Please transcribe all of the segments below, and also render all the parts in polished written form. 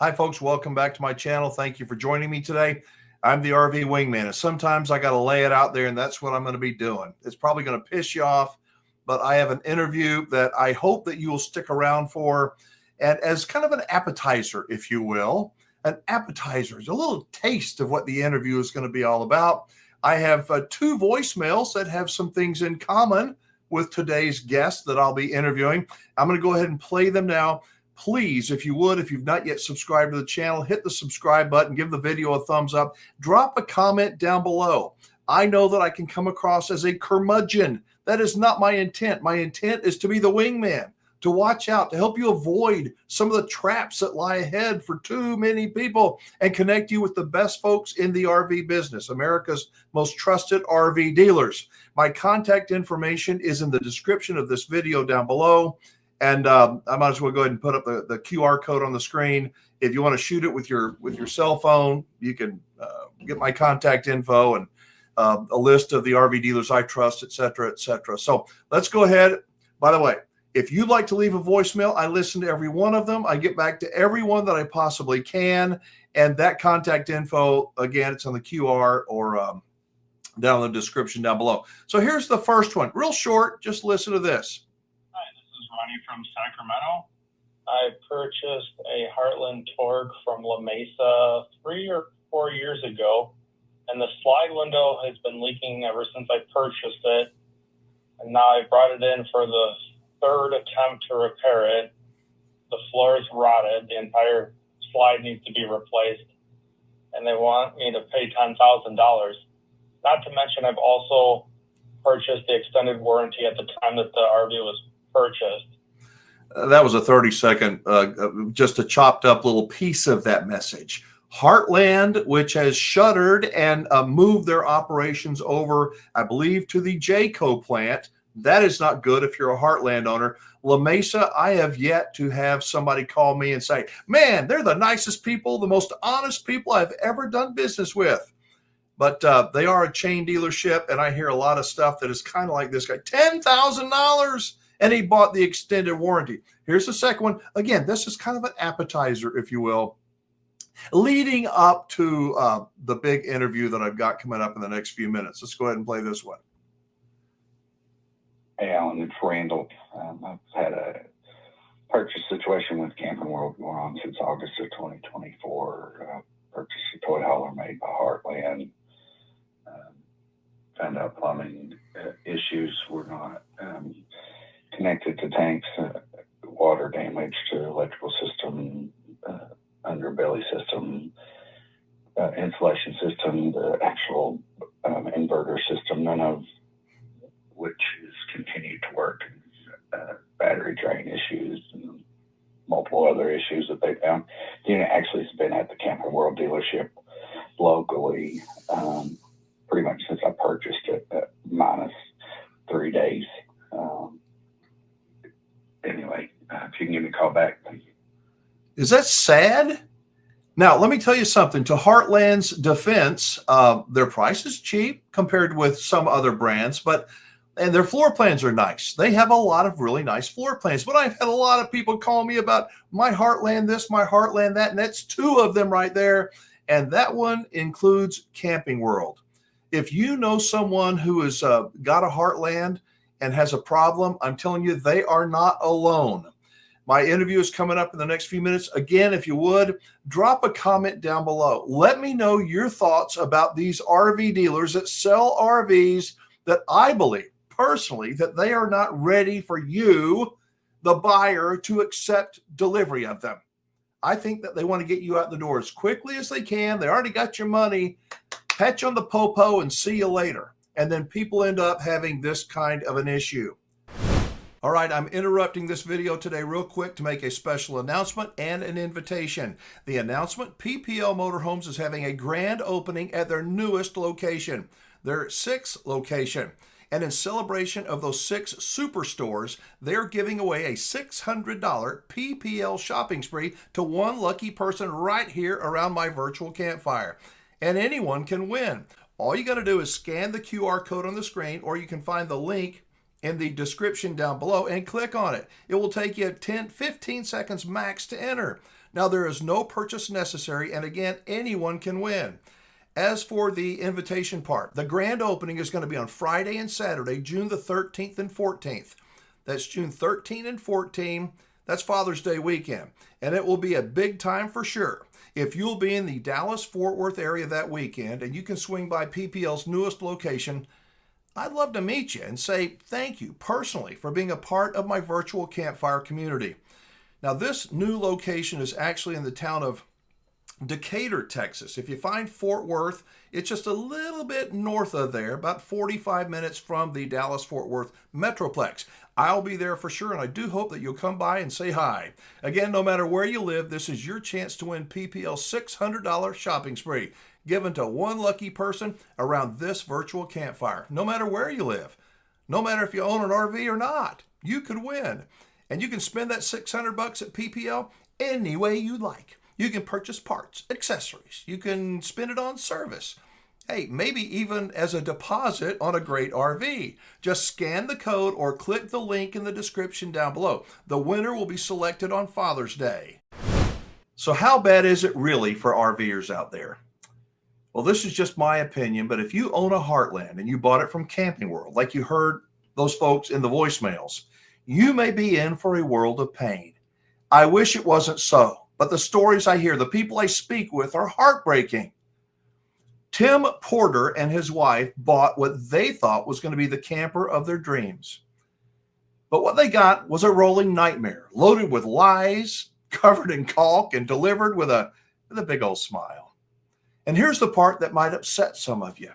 Hi, folks. Welcome back to my channel. Thank you for joining me today. I'm the RV Wingman, and sometimes I got to lay it out there, and that's what I'm going to be doing. It's probably going to piss you off, but I have an interview that I hope that you will stick around for, and as kind of an appetizer, if you will. An appetizer is a little taste of what the interview is going to be all about. I have two voicemails that have some things in common with today's guest that I'll be interviewing. I'm going to go ahead and play them now. Please, if you would, if you've not yet subscribed to the channel, hit the subscribe button, give the video a thumbs up, drop a comment down below. I know that I can come across as a curmudgeon. That is not my intent. My intent is to be the wingman, to watch out, to help you avoid some of the traps that lie ahead for too many people and connect you with the best folks in the RV business, America's most trusted RV dealers. My contact information is in the description of this video down below. And I might as well go ahead and put up the QR code on the screen. If you want to shoot it with your cell phone, you can get my contact info and a list of the RV dealers I trust, et cetera, et cetera. So let's go ahead. By the way, if you'd like to leave a voicemail, I listen to every one of them. I get back to everyone that I possibly can. And that contact info, again, it's on the QR or down in the description down below. So here's the first one. Real short. Just listen to this. Ronnie from Sacramento. I purchased a Heartland Torque from La Mesa 3 or 4 years ago, and the slide window has been leaking ever since I purchased it. And now I brought it in for the third attempt to repair it. The floor is rotted. The entire slide needs to be replaced, and they want me to pay $10,000. Not to mention, I've also purchased the extended warranty at the time that the RV was purchased. That was a 30-second, just a chopped up little piece of that message. Heartland, which has shuttered and moved their operations over, I believe, to the Jayco plant. That is not good if you're a Heartland owner. La Mesa, I have yet to have somebody call me and say, man, they're the nicest people, the most honest people I've ever done business with. But they are a chain dealership, and I hear a lot of stuff that is kind of like this guy, $10,000, and he bought the extended warranty. Here's the second one. Again, this is kind of an appetizer, if you will, leading up to the big interview that I've got coming up in the next few minutes. Let's go ahead and play this one. Hey, Alan, it's Randall. I've had a purchase situation with Camping World going on since August of 2024. Purchased a toy hauler made by Heartland. Found out plumbing issues were not connected to tanks, water damage to electrical system, underbelly system, insulation system, the actual inverter system, none of which has continued to work. Battery drain issues and multiple other issues that they found. The unit actually has been at the Camping World dealership locally pretty much since I purchased it, minus 3 days. Anyway, if you can give me a call back. Is that sad? Now, let me tell you something. To Heartland's defense, their price is cheap compared with some other brands, and their floor plans are nice. They have a lot of really nice floor plans, but I've had a lot of people call me about my Heartland this, my Heartland that, and that's two of them right there. And that one includes Camping World. If you know someone who has got a Heartland and has a problem, I'm telling you, they are not alone. My interview is coming up in the next few minutes. Again, if you would, drop a comment down below. Let me know your thoughts about these RV dealers that sell RVs that I believe personally that they are not ready for you, the buyer, to accept delivery of them. I think that they want to get you out the door as quickly as they can. They already got your money. Patch on the popo and see you later. And then people end up having this kind of an issue. All right, I'm interrupting this video today real quick to make a special announcement and an invitation. The announcement, PPL Motorhomes is having a grand opening at their newest location, their 6th location. And in celebration of those 6 superstores, they're giving away a $600 PPL shopping spree to one lucky person right here around my virtual campfire. And anyone can win. All you got to do is scan the QR code on the screen, or you can find the link in the description down below and click on it. It will take you 10, 15 seconds max to enter. Now, there is no purchase necessary, and again, anyone can win. As for the invitation part, the grand opening is going to be on Friday and Saturday, June the 13th and 14th. That's June 13 and 14. That's Father's Day weekend. And it will be a big time for sure. If you'll be in the Dallas-Fort Worth area that weekend and you can swing by PPL's newest location, I'd love to meet you and say thank you personally for being a part of my virtual campfire community. Now, this new location is actually in the town of Decatur, Texas. If you find Fort Worth, it's just a little bit north of there, about 45 minutes from the Dallas-Fort Worth Metroplex. I'll be there for sure, and I do hope that you'll come by and say hi. Again, no matter where you live, this is your chance to win PPL's $600 shopping spree, given to one lucky person around this virtual campfire. No matter where you live, no matter if you own an RV or not, you could win. And you can spend that $600 at PPL any way you like. You can purchase parts, accessories. You can spend it on service. Hey, maybe even as a deposit on a great RV. Just scan the code or click the link in the description down below. The winner will be selected on Father's Day. So how bad is it really for RVers out there? Well, this is just my opinion, but if you own a Heartland and you bought it from Camping World, like you heard those folks in the voicemails, you may be in for a world of pain. I wish it wasn't so. But the stories I hear, the people I speak with are heartbreaking. Tim Porter and his wife bought what they thought was going to be the camper of their dreams. But what they got was a rolling nightmare, loaded with lies, covered in caulk, and delivered with a big old smile. And here's the part that might upset some of you.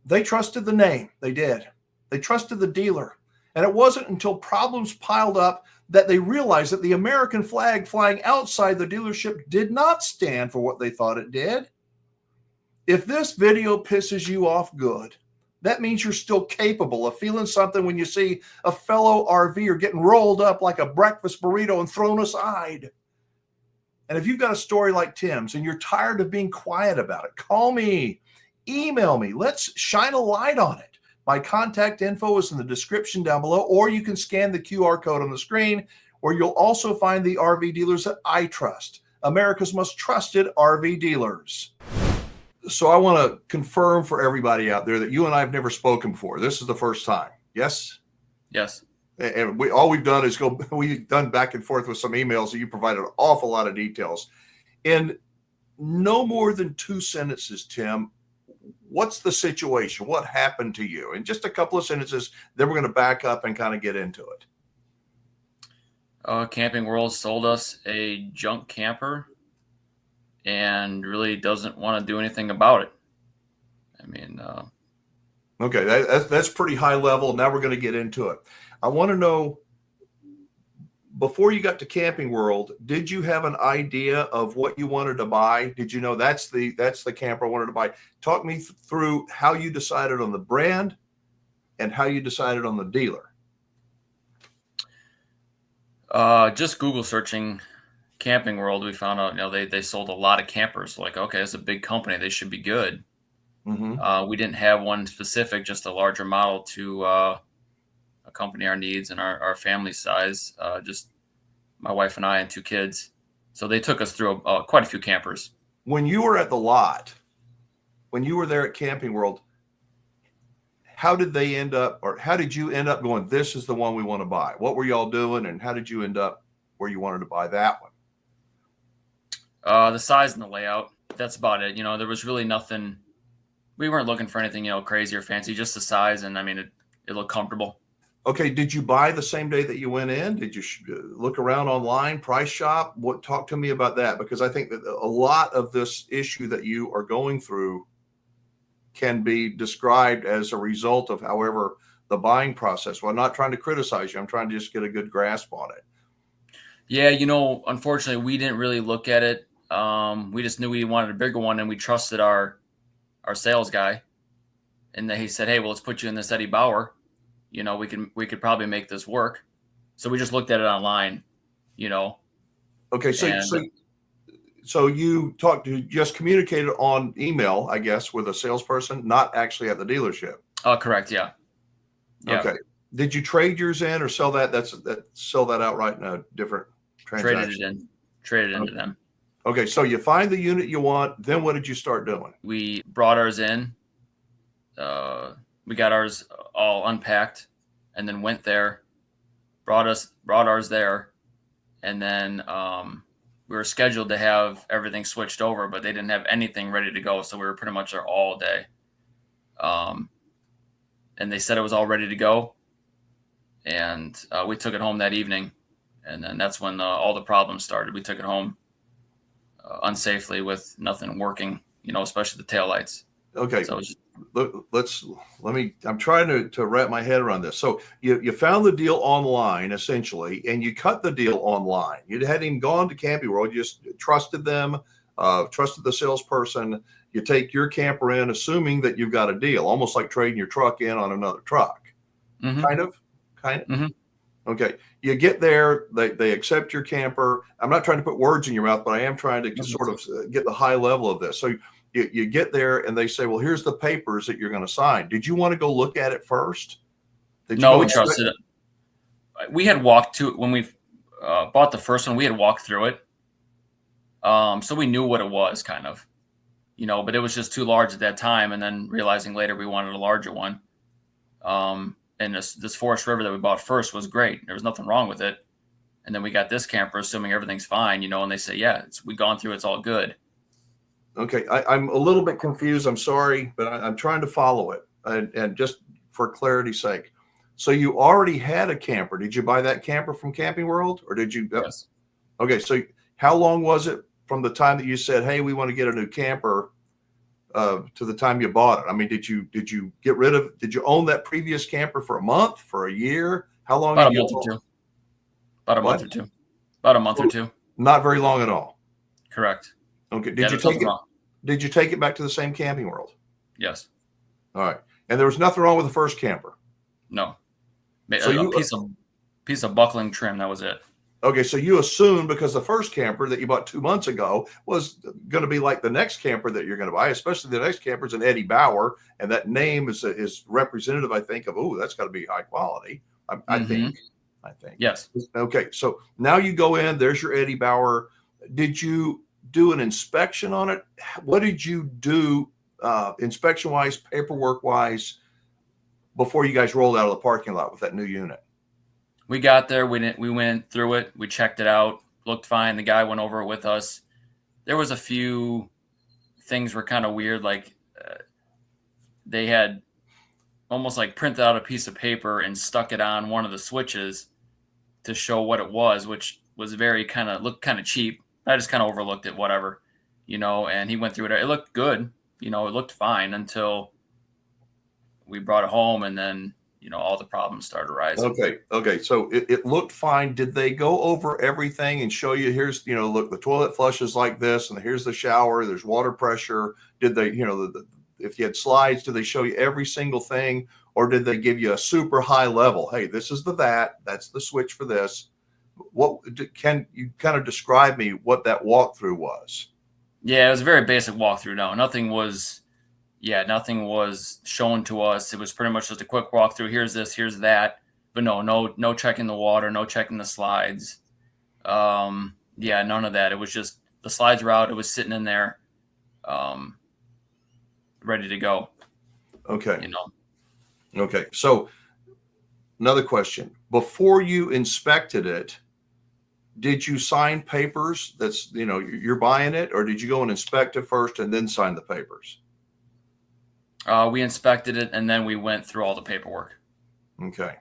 They trusted the name. They did. They trusted the dealer. And it wasn't until problems piled up that they realized that the American flag flying outside the dealership did not stand for what they thought it did. If this video pisses you off good, that means you're still capable of feeling something when you see a fellow RVer getting rolled up like a breakfast burrito and thrown aside. And if you've got a story like Tim's and you're tired of being quiet about it, call me, email me. Let's shine a light on it. My contact info is in the description down below, or you can scan the QR code on the screen, where you'll also find the RV dealers that I trust, America's most trusted RV dealers. So I want to confirm for everybody out there that you and I have never spoken before. This is the first time. Yes? Yes. And all we've done is we've done back and forth with some emails, and you provided an awful lot of details. In no more than 2 sentences, Tim, what's the situation? What happened to you? In just a couple of sentences, then we're going to back up and kind of get into it. Camping World sold us a junk camper and really doesn't want to do anything about it. I mean, okay, that's pretty high level. Now we're going to get into it. I want to know, before you got to Camping World, did you have an idea of what you wanted to buy? Did you know that's the camper I wanted to buy? Talk me through how you decided on the brand and how you decided on the dealer. Just Google searching Camping World, we found out, they sold a lot of campers. Like, okay, it's a big company. They should be good. Mm-hmm. We didn't have one specific, just a larger model to accompany our needs and our family size, just my wife and I and 2 kids. So they took us through quite a few campers. When you were at the lot, when you were there at Camping World, how did you end up going, this is the one we want to buy? What were y'all doing, and how did you end up where you wanted to buy that one? The size and the layout, that's about it. There was really nothing. We weren't looking for anything, crazy or fancy, just the size. And I mean, it looked comfortable. Okay. Did you buy the same day that you went in? Did you look around online, price shop? Talk to me about that, because I think that a lot of this issue that you are going through can be described as a result of, however, the buying process. Well, I'm not trying to criticize you. I'm trying to just get a good grasp on it. Yeah. Unfortunately, we didn't really look at it. We just knew we wanted a bigger one, and we trusted our sales guy. And he said, hey, well, let's put you in this Eddie Bauer. We could probably make this work. So we just looked at it online, Okay. So you just communicated on email, I guess, with a salesperson, not actually at the dealership. Correct. Yeah. Okay. Did you trade yours in or sell that? Sell that outright in a different transaction? traded into them. Okay, so you find the unit you want. Then what did you start doing? We brought ours in. We got ours all unpacked, and then went there. Brought ours there, and then we were scheduled to have everything switched over, but they didn't have anything ready to go, so we were pretty much there all day. And they said it was all ready to go, and we took it home that evening, and then that's when all the problems started. We took it home unsafely with nothing working, especially the taillights. Okay, so just, I'm trying to wrap my head around this. So you found the deal online essentially, and you cut the deal online. You hadn't even gone to Camping World. You just trusted them, trusted the salesperson. You take your camper in, assuming that you've got a deal, almost like trading your truck in on another truck. mm-hmm. Kind of. Mm-hmm. Okay. You get there, they accept your camper. I'm not trying to put words in your mouth, but I am trying to sort of get the high level of this. So you get there and they say, well, here's the papers that you're going to sign. Did you want to go look at it first? No, we trusted it. We had walked to it when we bought the first one. We had walked through it. So we knew what it was kind of, but it was just too large at that time. And then realizing later we wanted a larger one. And this Forest River that we bought first was great. There was nothing wrong with it. And then we got this camper, assuming everything's fine, and they say, yeah, we've gone through, it's all good. Okay. I'm a little bit confused. I'm sorry, but I'm trying to follow it. And just for clarity's sake. So you already had a camper. Did you buy that camper from Camping World, or did you? Yes. Okay. So how long was it from the time that you said, hey, we want to get a new camper, to the time you bought it? I mean, did you did you own that previous camper for a month, for a year? How long? About a month or two. About a month or two. Not very long at all. Correct. Okay. Did you take it back to the same Camping World? Yes. All right. And there was nothing wrong with the first camper? No. So a piece of buckling trim, that was it. Okay, so you assume because the first camper that you bought 2 months ago was going to be like the next camper that you're going to buy, especially the next camper is an Eddie Bauer, and that name is representative, I think, of, that's got to be high quality. I think. Yes. Okay, so now you go in, there's your Eddie Bauer. Did you do an inspection on it? What did you do inspection-wise, paperwork-wise, before you guys rolled out of the parking lot with that new unit? We got there. We went through it. We checked it out. Looked fine. The guy went over it with us. There was a few things were kind of weird. Like they had almost like printed out a piece of paper and stuck it on one of the switches to show what it was, which was looked kind of cheap. I just kind of overlooked it, whatever, and he went through it. It looked good. It looked fine until we brought it home, and then all the problems started rising. Okay. So it looked fine. Did they go over everything and show you, here's, look, the toilet flushes like this, and here's the shower, there's water pressure? Did they, if you had slides, did they show you every single thing, or did they give you a super high level? Hey, this is that's the switch for this. Can you kind of describe me what that walkthrough was? Yeah, it was a very basic walkthrough. No, nothing was shown to us. It was pretty much just a quick walkthrough. Here's this, here's that. But no checking the water, no checking the slides. None of that. It was just the slides were out. It was sitting in there, ready to go. Okay. Okay. So another question. Before you inspected it, did you sign papers that's, you're buying it, or did you go and inspect it first and then sign the papers? We inspected it, and then we went through all the paperwork. Okay.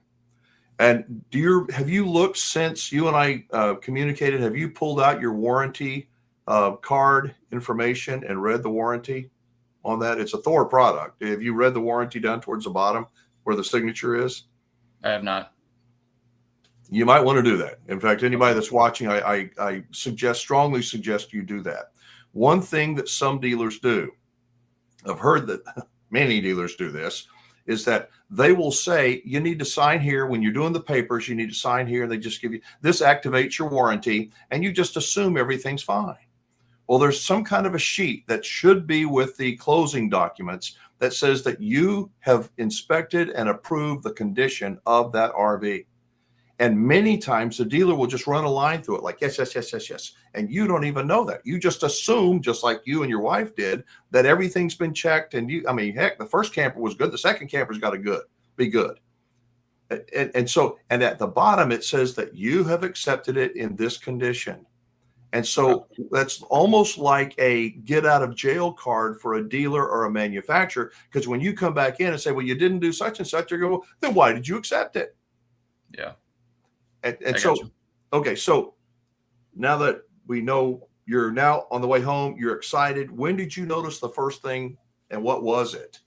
And have you looked since you and I communicated? Have you pulled out your warranty card information and read the warranty on that? It's a Thor product. Have you read the warranty down towards the bottom where the signature is? I have not. You might want to do that. In fact, anybody that's watching, I strongly suggest you do that. One thing that some dealers do, I've heard that many dealers do this, is that they will say, you need to sign here when you're doing the papers, you need to sign here. And they just give you, this activates your warranty, and you just assume everything's fine. Well, there's some kind of a sheet that should be with the closing documents that says that you have inspected and approved the condition of that RV. And many times the dealer will just run a line through it like, yes, yes, yes, yes, yes. And you don't even know that. You just assume, just like you and your wife did, that everything's been checked. And heck, the first camper was good. The second camper's got to be good. And at the bottom, it says that you have accepted it in this condition. And so that's almost like a get out of jail card for a dealer or a manufacturer. Because when you come back in and say, well, you didn't do such and such, you go, then why did you accept it? Yeah. And so, okay, so now that we know you're now on the way home, you're excited. When did you notice the first thing, and what was it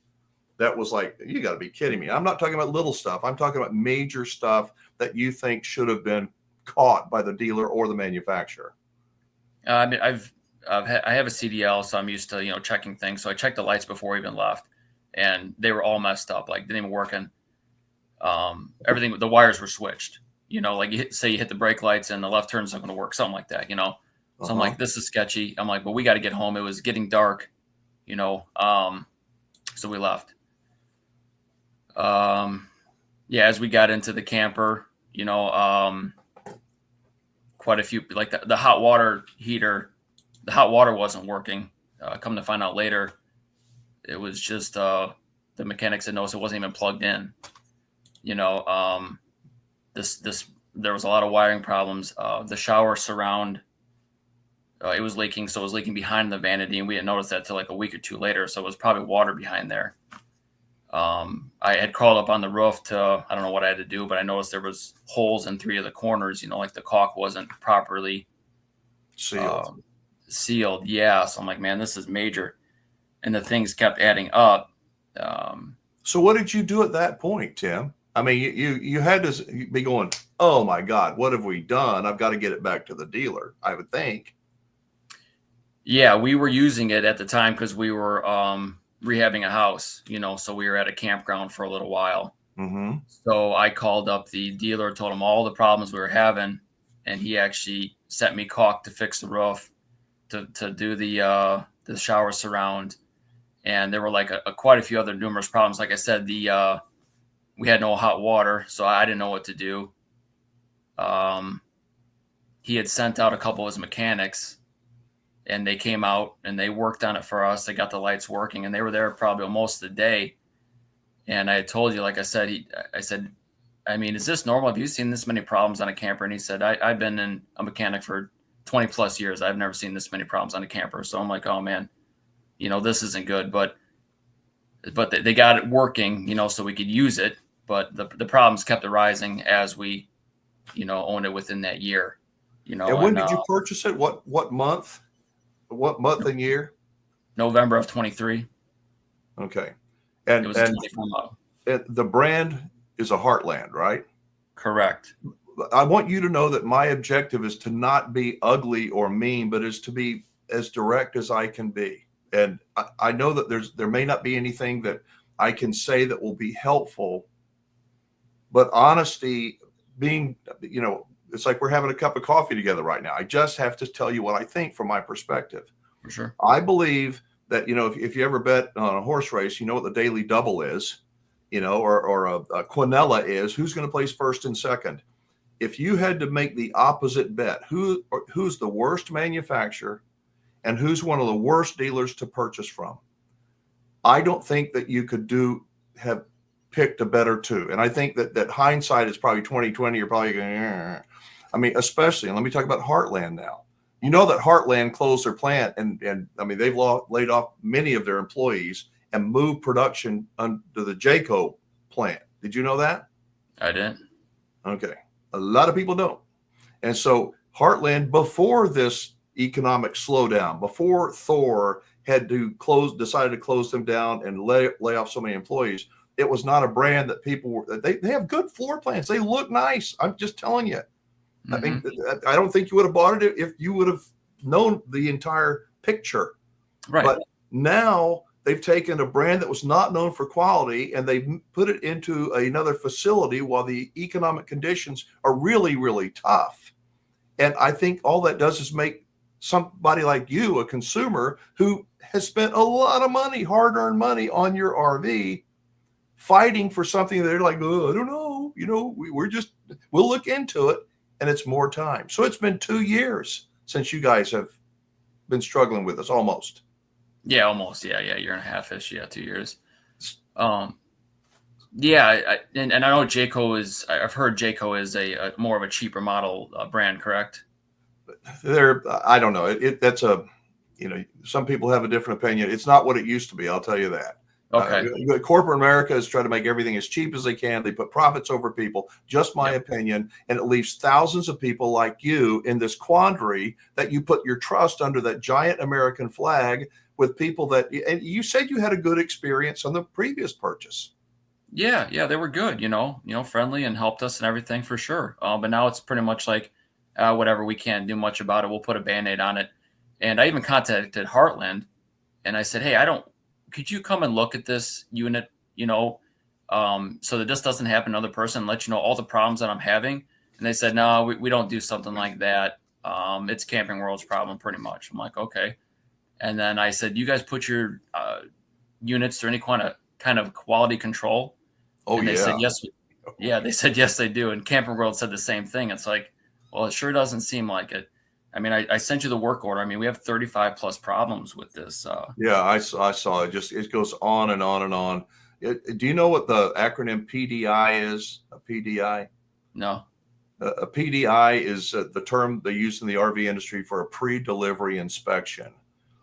that was like, you got to be kidding me? I'm not talking about little stuff. I'm talking about major stuff that you think should have been caught by the dealer or the manufacturer. I mean, I have a CDL, so I'm used to checking things. So I checked the lights before we even left, and they were all messed up, like didn't even work. And everything, the wires were switched. Like you hit the brake lights and the left turn's not going to work, something like that. So I'm like, this is sketchy. I'm like, but we got to get home. It was getting dark, so we left. As we got into the camper, quite a few, like the hot water heater, the hot water wasn't working. Come to find out later, it was just the mechanics had noticed it wasn't even plugged in. There was a lot of wiring problems. The shower surround, it was leaking, so it was leaking behind the vanity, and we didn't notice that till like a week or two later. So it was probably water behind there. I had crawled up on the roof I don't know what I had to do, but I noticed there was holes in 3 of the corners, like the caulk wasn't properly sealed. Yeah. So I'm like, man, this is major. And the things kept adding up. So what did you do at that point, Tim? I mean, you had to be going, oh my God, what have we done? I've got to get it back to the dealer, I would think. Yeah, we were using it at the time because we were rehabbing a house, so we were at a campground for a little while. Mm-hmm. So I called up the dealer, told him all the problems we were having, and he actually sent me caulk to fix the roof, to do the shower surround. And there were like quite a few other numerous problems. Like I said, we had no hot water, so I didn't know what to do. He had sent out a couple of his mechanics, and they came out and they worked on it for us. They got the lights working, and they were there probably most of the day. And I had told you, like I said, I mean, is this normal? Have you seen this many problems on a camper? And he said, I've been a mechanic for 20 plus years. I've never seen this many problems on a camper. So I'm like, oh man, this isn't good, but they got it working, so we could use it. But the problems kept arising as we, owned it within that year, And when did you purchase it? What month? What month and year? November of 23. Okay. And it was a 24 model. The brand is a Heartland, right? Correct. I want you to know that my objective is to not be ugly or mean, but is to be as direct as I can be. And I know that there may not be anything that I can say that will be helpful, but honesty being, it's like we're having a cup of coffee together right now. I just have to tell you what I think from my perspective. For sure. I believe that, if you ever bet on a horse race, you know what the daily double is, or a quinella is, who's going to place first and second. If you had to make the opposite bet, who's the worst manufacturer and who's one of the worst dealers to purchase from, I don't think that you could have picked a better two. And I think that hindsight is probably 2020. You're probably going, especially, and let me talk about Heartland now. That Heartland closed their plant and they've laid off many of their employees and moved production under the Jayco plant. Did you know that? I didn't. Okay. A lot of people don't. And so Heartland, before this economic slowdown, before Thor had to decided to close them down and lay off so many employees, it was not a brand that people were, they have good floor plans. They look nice. I'm just telling you. Mm-hmm. I don't think you would have bought it if you would have known the entire picture. Right. But now they've taken a brand that was not known for quality and they've put it into another facility while the economic conditions are really, really tough. And I think all that does is make somebody like you, a consumer who has spent a lot of money, hard-earned money on your RV, fighting for something that they're like, oh, I don't know, we'll look into it, and it's more time. So it's been 2 years since you guys have been struggling with this, almost. Yeah, almost. Yeah, year and a half-ish. Yeah, 2 years. Yeah, and I know I've heard Jayco is a more of a cheaper model brand, correct? I don't know. That's some people have a different opinion. It's not what it used to be. I'll tell you that. Okay. Corporate America is trying to make everything as cheap as they can. They put profits over people. Just my opinion. And it leaves thousands of people like you in this quandary that you put your trust under that giant American flag with people that, and you said you had a good experience on the previous purchase. Yeah, they were good, friendly and helped us and everything for sure. But now it's pretty much like, whatever, we can't do much about it. We'll put a Band-Aid on it. And I even contacted Heartland and I said, hey, could you come and look at this unit, so that this doesn't happen to another person, let you know all the problems that I'm having. And they said, no, we don't do something like that. It's Camping World's problem pretty much. I'm like, okay. And then I said, you guys put your units through any kind of quality control? Oh, and they yeah. said yes. Yeah, they said yes, they do. And Camping World said the same thing. It's like, well, it sure doesn't seem like it. I mean, I sent you the work order. I mean, we have 35 plus problems with this. Yeah, I saw it. It goes on and on and on. Do you know what the acronym PDI is? A PDI? No. A PDI is the term they use in the RV industry for a pre-delivery inspection.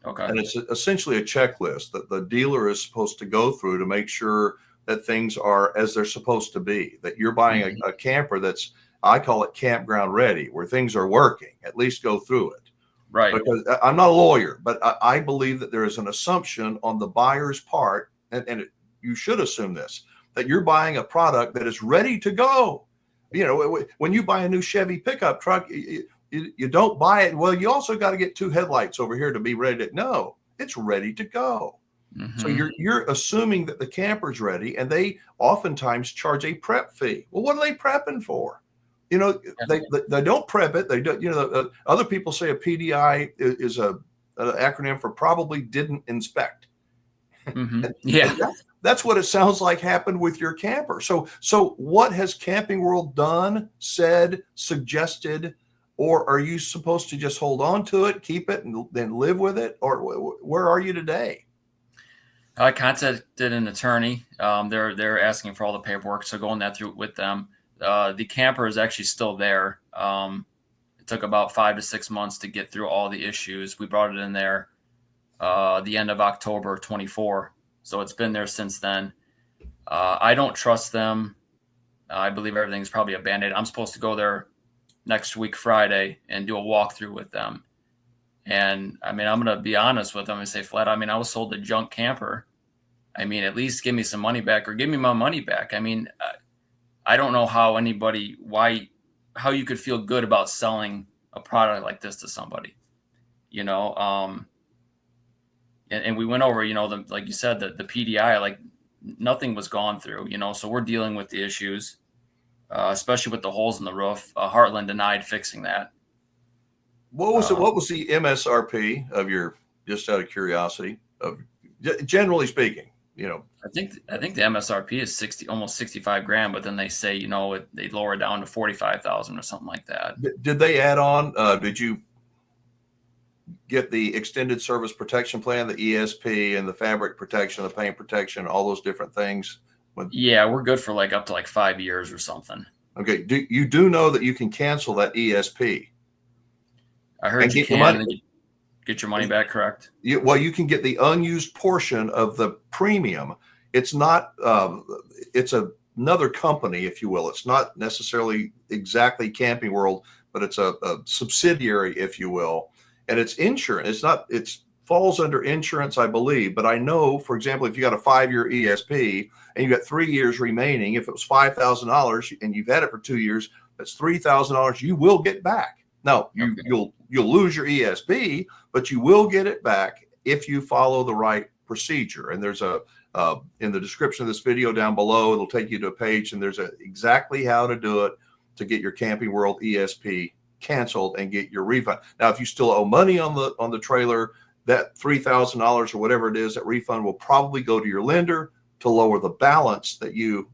Okay. And it's essentially a checklist that the dealer is supposed to go through to make sure that things are as they're supposed to be, that you're buying a camper that's, I call it campground ready, where things are working. At least go through it. Right. Because I'm not a lawyer, but I believe that there is an assumption on the buyer's part, and you should assume this, that you're buying a product that is ready to go. When you buy a new Chevy pickup truck, you don't buy it. Well, you also got to get 2 headlights over here to be ready to, no, it's ready to go. Mm-hmm. So you're assuming that the camper's ready, and they oftentimes charge a prep fee. Well, what are they prepping for? They don't prep it. They don't, other people say a PDI is an acronym for probably didn't inspect. Mm-hmm. Yeah. That's what it sounds like happened with your camper. So what has Camping World done, said, suggested, or are you supposed to just hold on to it, keep it, and then live with it? Or where are you today? I contacted an attorney. They're asking for all the paperwork, so going that through with them. The camper is actually still there. It took about 5 to 6 months to get through all the issues. We brought it in there the end of October 24. So it's been there since then. I don't trust them. I believe everything's probably a Band-Aid. I'm supposed to go there next week, Friday, and do a walkthrough with them. And I mean, I'm going to be honest with them and say flat, I mean, I was sold a junk camper. I mean, at least give me some money back or give me my money back. I mean, I don't know how you could feel good about selling a product like this to somebody, and we went over, like you said, the PDI, like nothing was gone through, so we're dealing with the issues, especially with the holes in the roof. Heartland denied fixing that. What was the MSRP of your, just out of curiosity, of generally speaking, I think the MSRP is almost 65 grand, but then they say, they lower it down to 45,000 or something like that. Did they add on, did you get the extended service protection plan, the ESP, and the fabric protection, the paint protection, all those different things? Yeah, we're good for up to 5 years or something. Okay. You do know that you can cancel that ESP? I heard you can get your money back, correct? You can get the unused portion of the premium. It's not, it's another company, if you will. It's not necessarily exactly Camping World, but it's a subsidiary, if you will. And it's insurance. It falls under insurance, I believe. But I know, for example, if you got a 5-year ESP and you got 3 years remaining, if it was $5,000 and you've had it for 2 years, that's $3,000 you will get back. Now, you'll lose your ESP, but you will get it back if you follow the right procedure. And there's in the description of this video down below, it'll take you to a page, and there's exactly how to do it to get your Camping World ESP canceled and get your refund. Now, if you still owe money on the trailer, that $3,000 or whatever it is, that refund will probably go to your lender, to lower the balance that you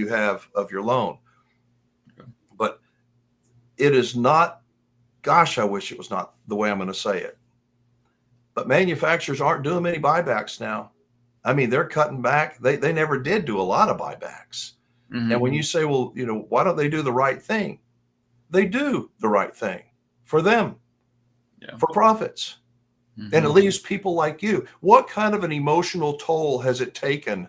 have of your loan. But it is not, gosh, I wish it was not the way I'm going to say it. But manufacturers aren't doing many buybacks now. I mean, they're cutting back. They never did do a lot of buybacks. Mm-hmm. And when you say, well, why don't they do the right thing? They do the right thing for them, for profits. Mm-hmm. And it leaves people like you. What kind of an emotional toll has it taken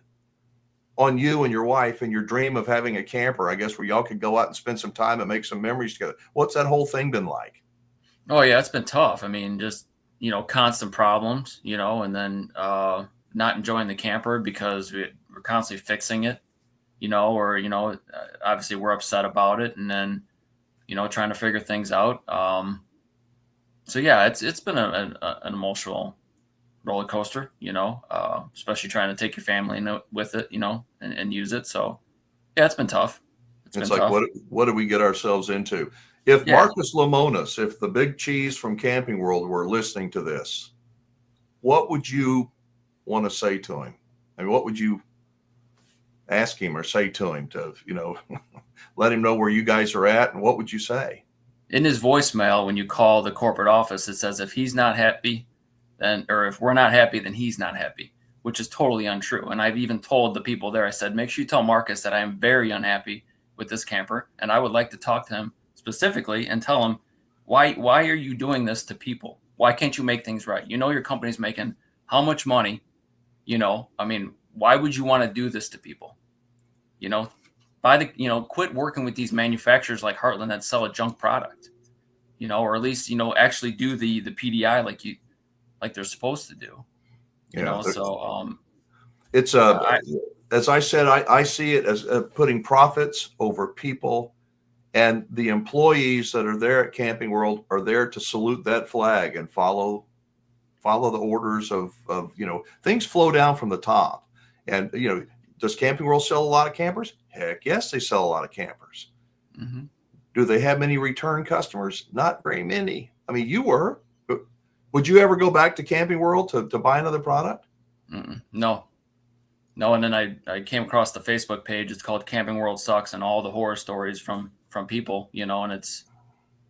on you and your wife and your dream of having a camper, I guess, where y'all could go out and spend some time and make some memories together? What's that whole thing been like? Oh, yeah, it's been tough. I mean, just, constant problems, and then not enjoying the camper because we're constantly fixing it, or, obviously we're upset about it. And then, trying to figure things out. So, yeah, it's been an emotional roller coaster, especially trying to take your family with it, and use it. So, yeah, it's been tough. It's like, tough. What did we get ourselves into? If Marcus Lemonis, if the big cheese from Camping World were listening to this, what would you want to say to him? I mean, what would you ask him or say to him to, let him know where you guys are at? And what would you say? In his voicemail, when you call the corporate office, it says if he's not happy, or if we're not happy, then he's not happy, which is totally untrue. And I've even told the people there, I said, make sure you tell Marcus that I am very unhappy with this camper. And I would like to talk to him specifically and tell him, why are you doing this to people? Why can't you make things right? Your company's making how much money, I mean, why would you want to do this to people? Quit working with these manufacturers like Heartland that sell a junk product, or at least, actually do the PDI like they're supposed to do. So it's as I said, I see it as putting profits over people, and the employees that are there at Camping World are there to salute that flag and follow the orders of things flow down from the top. And does Camping World sell a lot of campers? Heck yes, they sell a lot of campers. Mm-hmm. Do they have many return customers? Not very many. I mean, you were. Would you ever go back to Camping World to buy another product? No. And then I came across the Facebook page. It's called Camping World Sucks, and all the horror stories from people, and it's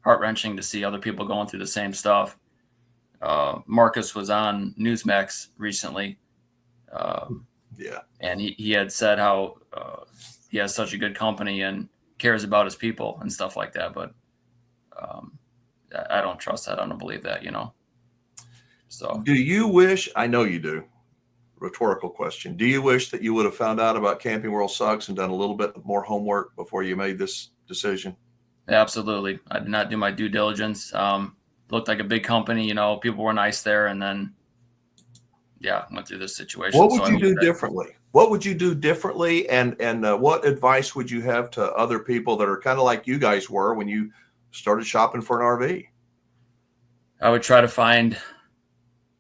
heart-wrenching to see other people going through the same stuff. Marcus was on Newsmax recently. And he had said how he has such a good company and cares about his people and stuff like that. But I don't trust that. I don't believe that, So do you wish, I know you do, rhetorical question, do you wish that you would have found out about Camping World Sucks and done a little bit more homework before you made this decision? Absolutely. I did not do my due diligence. Looked like a big company, people were nice there. And then, went through this situation. What would you do differently? What would you do differently? And what advice would you have to other people that are kind of like you guys were when you started shopping for an RV? I would try to find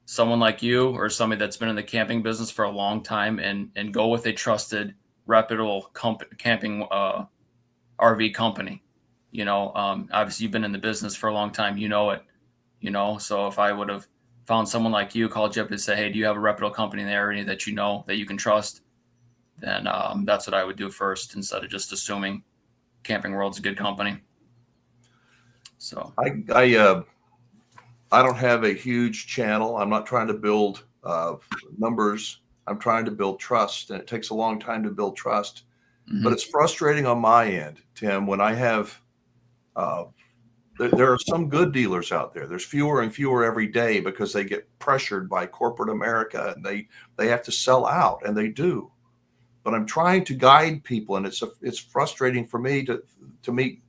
someone like you or somebody that's been in the camping business for a long time and go with a trusted, reputable camping RV company. Obviously you've been in the business for a long time, it, so if I would have found someone like you, called you up and say, hey, do you have a reputable company in the area that that you can trust? Then that's what I would do first, instead of just assuming Camping World's a good company. So I don't have a huge channel. I'm not trying to build numbers. I'm trying to build trust, and it takes a long time to build trust. Mm-hmm. But it's frustrating on my end, Tim, when I have there are some good dealers out there. There's fewer and fewer every day because they get pressured by corporate America, and they have to sell out, and they do. But I'm trying to guide people, and it's frustrating for me to meet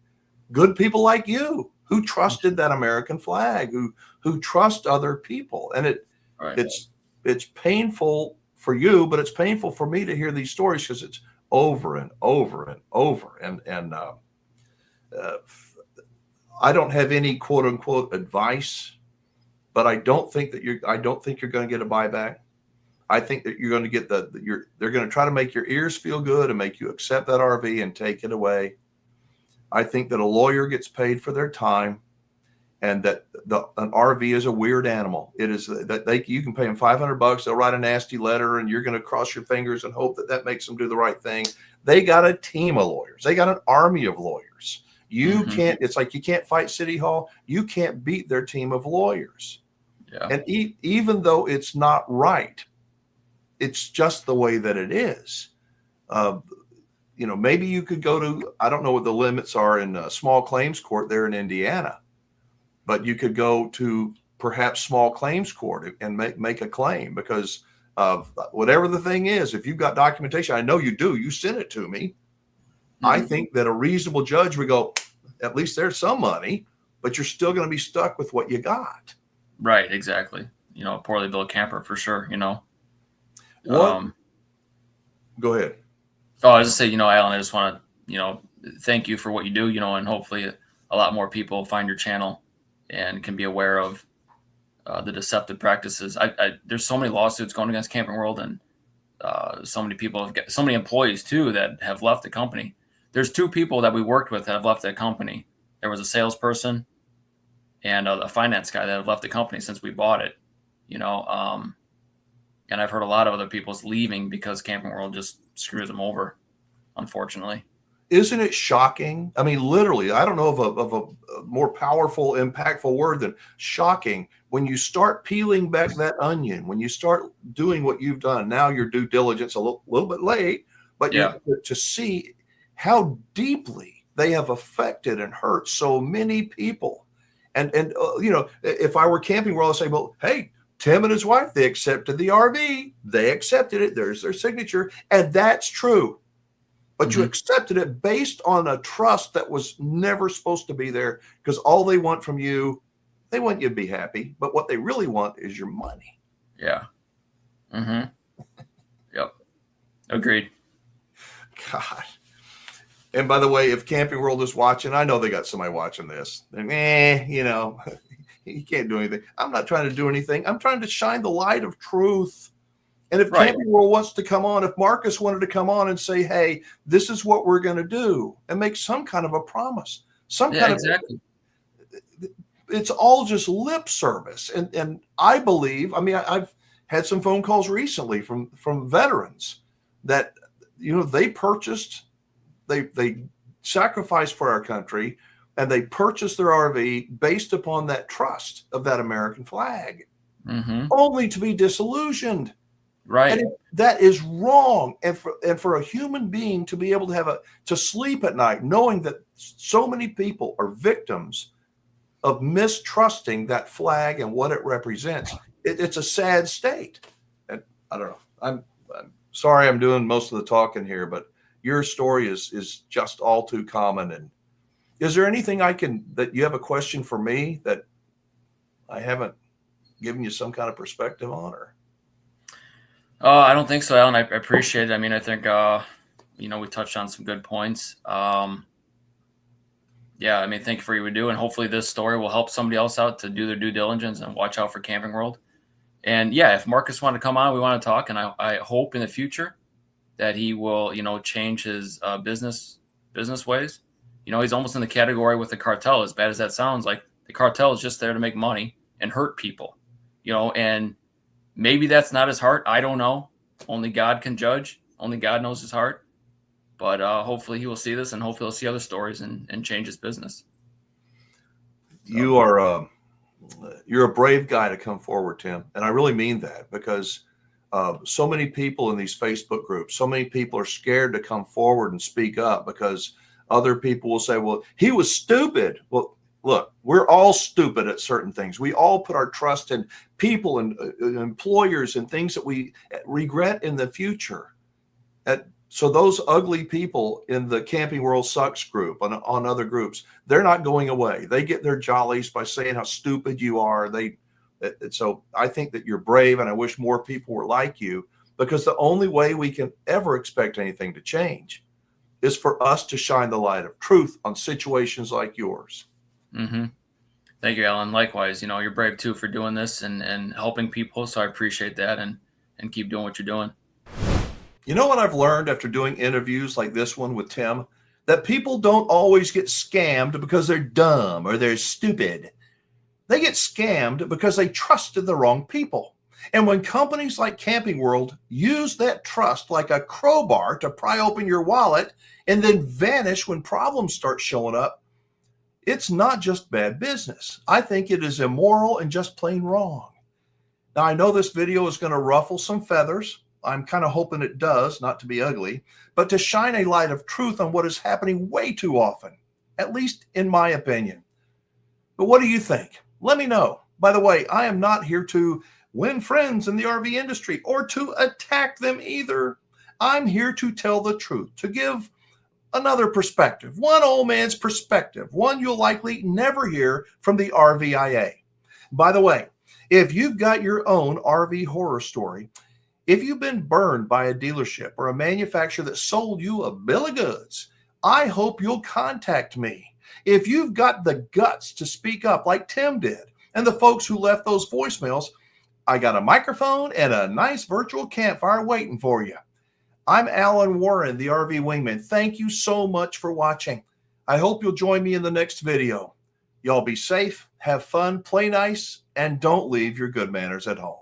good people like you who trusted that American flag, who trust other people. And it's painful for you, but it's painful for me to hear these stories because it's over and over and over. And I don't have any quote unquote advice, but I don't think you're going to get a buyback. I think that you're going to get they're going to try to make your ears feel good and make you accept that RV and take it away. I think that a lawyer gets paid for their time, and that an RV is a weird animal. It is that you can pay them $500. They'll write a nasty letter, and you're going to cross your fingers and hope that makes them do the right thing. They got a team of lawyers. They got an army of lawyers. You can't. It's like you can't fight City Hall. You can't beat their team of lawyers. Yeah. And even though it's not right, it's just the way that it is. Maybe you could go to, I don't know what the limits are in a small claims court there in Indiana, but you could go to perhaps small claims court and make a claim because of whatever the thing is. If you've got documentation, I know you do, you sent it to me. I think that a reasonable judge would go, at least there's some money, but you're still going to be stuck with what you got. Right, exactly. A poorly built camper for sure, What? Go ahead. Oh, I was just say, Alan, I just want to, thank you for what you do, and hopefully a lot more people find your channel and can be aware of the deceptive practices. There's so many lawsuits going against Camping World, and so many people have got so many employees too that have left the company. There's 2 people that we worked with that have left that company. There was a salesperson and a finance guy that have left the company since we bought it, and I've heard a lot of other people's leaving because Camping World just screws them over, unfortunately. Isn't it shocking? I mean, literally, I don't know of a more powerful, impactful word than shocking. When you start peeling back that onion, when you start doing what you've done, now your due diligence a little bit late, but to see how deeply they have affected and hurt so many people. And if I were Camping World, I'd say, well, hey, Tim and his wife, they accepted the RV. They accepted it. There's their signature. And that's true. But you accepted it based on a trust that was never supposed to be there, because all they want from you, they want you to be happy. But what they really want is your money. Yeah. Yep. Agreed. God. And by the way, if Camping World is watching, I know they got somebody watching this. You can't do anything. I'm not trying to do anything. I'm trying to shine the light of truth. And if Camping World wants to come on, if Marcus wanted to come on and say, hey, this is what we're going to do, and make some kind of a promise, exactly. It's all just lip service. And I believe, I've had some phone calls recently from veterans that, they purchased, they sacrificed for our country, and they purchased their RV based upon that trust of that American flag, only to be disillusioned. Right. And that is wrong. And for a human being to be able to sleep at night, knowing that so many people are victims of mistrusting that flag and what it represents, it's a sad state. And I don't know. I'm sorry I'm doing most of the talking here, but your story is just all too common. And is there anything that you have a question for me that I haven't given you some kind of perspective on? Or I don't think so, Alan. I appreciate it. I think we touched on some good points. Thank you for what you do, and hopefully this story will help somebody else out to do their due diligence and watch out for Camping World. And if Marcus wanted to come on, we want to talk, and I hope in the future that he will, change his business ways. He's almost in the category with the cartel. As bad as that sounds, like the cartel is just there to make money and hurt people, and maybe that's not his heart. I don't know. Only God can judge. Only God knows his heart. But hopefully he will see this, and hopefully he'll see other stories and change his business. So. You're a brave guy to come forward, Tim. And I really mean that, because so many people in these Facebook groups, so many people are scared to come forward and speak up because other people will say, well, he was stupid. Well, look, we're all stupid at certain things. We all put our trust in people and employers and things that we regret in the future. So those ugly people in the Camping World Sucks group, on other groups, they're not going away. They get their jollies by saying how stupid you are. So I think that you're brave, and I wish more people were like you, because the only way we can ever expect anything to change is for us to shine the light of truth on situations like yours. Thank you, Alan. Likewise, you're brave too for doing this and helping people. So I appreciate that, and keep doing what you're doing. You know what I've learned after doing interviews like this one with Tim? That people don't always get scammed because they're dumb or they're stupid. They get scammed because they trusted the wrong people. And when companies like Camping World use that trust like a crowbar to pry open your wallet and then vanish when problems start showing up, it's not just bad business. I think it is immoral and just plain wrong. Now, I know this video is going to ruffle some feathers. I'm kind of hoping it does, not to be ugly, but to shine a light of truth on what is happening way too often, at least in my opinion. But what do you think? Let me know. By the way, I am not here to win friends in the RV industry or to attack them either. I'm here to tell the truth, to give another perspective, one old man's perspective, one you'll likely never hear from the RVIA. By the way, if you've got your own RV horror story, if you've been burned by a dealership or a manufacturer that sold you a bill of goods, I hope you'll contact me. If you've got the guts to speak up like Tim did and the folks who left those voicemails, I got a microphone and a nice virtual campfire waiting for you. I'm Alan Warren, the RV Wingman. Thank you so much for watching. I hope you'll join me in the next video. Y'all be safe, have fun, play nice, and don't leave your good manners at home.